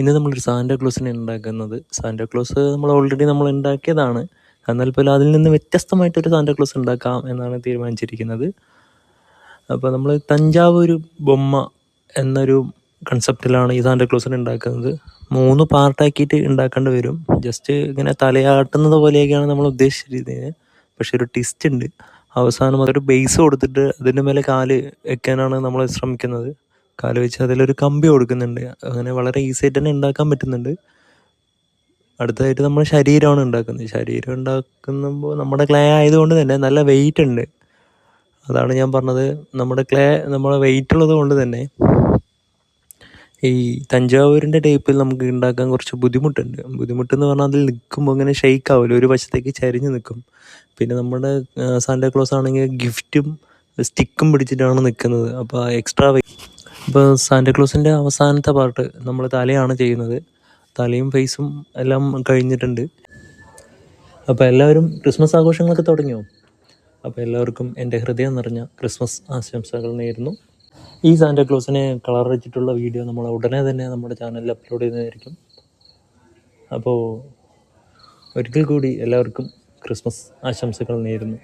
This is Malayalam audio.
ഇന്ന് നമ്മളൊരു സാന്റാക്ലോസിനെ ഉണ്ടാക്കുന്നത്. സാന്റാക്ലോസ് നമ്മൾ ഓൾറെഡി നമ്മൾ ഉണ്ടാക്കിയതാണ്. എന്നാൽ പോലും അതിൽ നിന്ന് വ്യത്യസ്തമായിട്ടൊരു സാന്റാക്ലോസ് ഉണ്ടാക്കാം എന്നാണ് തീരുമാനിച്ചിരിക്കുന്നത്. അപ്പോൾ നമ്മൾ തഞ്ചാവൂർ ബൊമ്മ എന്നൊരു കൺസെപ്റ്റിലാണ് ഈ സാന്റാക്ലോസിനെ ഉണ്ടാക്കുന്നത്. 3 പാർട്ടാക്കിയിട്ട് ഉണ്ടാക്കേണ്ടി വരും. ജസ്റ്റ് ഇങ്ങനെ തലയാട്ടുന്നത് പോലെയൊക്കെയാണ് നമ്മൾ ഉദ്ദേശിച്ചിരുന്നത്. പക്ഷെ ഒരു ട്വിസ്റ്റ് ഉണ്ട്. അവസാനം അതൊരു ബേസ് കൊടുത്തിട്ട് അതിൻ്റെ മേലെ കാല് വെക്കാനാണ് നമ്മൾ ശ്രമിക്കുന്നത്. കാല് വെച്ച് അതിലൊരു കമ്പി കൊടുക്കുന്നുണ്ട്. അങ്ങനെ വളരെ ഈസി ആയിട്ട് തന്നെ ഉണ്ടാക്കാൻ പറ്റുന്നുണ്ട്. അടുത്തതായിട്ട് നമ്മൾ ശരീരമാണ് ഉണ്ടാക്കുന്നത്. ശരീരം ഉണ്ടാക്കുമ്പോൾ നമ്മുടെ ക്ലേ ആയതുകൊണ്ട് തന്നെ നല്ല വെയിറ്റ് ഉണ്ട്. അതാണ് ഞാൻ പറഞ്ഞത്, നമ്മുടെ വെയിറ്റ് ഉള്ളത് കൊണ്ട് തന്നെ ഈ തഞ്ചാവൂരിൻ്റെ ടൈപ്പിൽ നമുക്ക് ഉണ്ടാക്കാൻ കുറച്ച് ബുദ്ധിമുട്ടുണ്ട്. ബുദ്ധിമുട്ടെന്ന് പറഞ്ഞാൽ അതിൽ നിൽക്കുമ്പോൾ ഇങ്ങനെ ഷെയ്ക്ക് ആവില്ല, ഒരു വശത്തേക്ക് ചരിഞ്ഞ് നിൽക്കും. പിന്നെ നമ്മുടെ സാന്റാക്ലോസ് ആണെങ്കിൽ ഗിഫ്റ്റും സ്റ്റിക്കും പിടിച്ചിട്ടാണ് നിൽക്കുന്നത്. അപ്പോൾ എക്സ്ട്രാ ഇപ്പോൾ സാന്റാക്ലോസിൻ്റെ അവസാനത്തെ പാർട്ട് നമ്മൾ തലയാണ് ചെയ്യുന്നത്. തലയും ഫേസും എല്ലാം കഴിഞ്ഞിട്ടുണ്ട്. അപ്പോൾ എല്ലാവരും ക്രിസ്മസ് ആഘോഷങ്ങളൊക്കെ തുടങ്ങിയോ? അപ്പോൾ എല്ലാവർക്കും എൻ്റെ ഹൃദയം നിറഞ്ഞ ക്രിസ്മസ് ആശംസകൾ നേരുന്നു. ഈ സാന്റാക്ലോസിനെ കളർ വെച്ചിട്ടുള്ള വീഡിയോ നമ്മൾ ഉടനെ തന്നെ നമ്മുടെ ചാനലിൽ അപ്ലോഡ് ചെയ്യുന്നതായിരിക്കും. അപ്പോൾ ഒരിക്കൽ കൂടി എല്ലാവർക്കും ക്രിസ്മസ് ആശംസകൾ നേരുന്നു.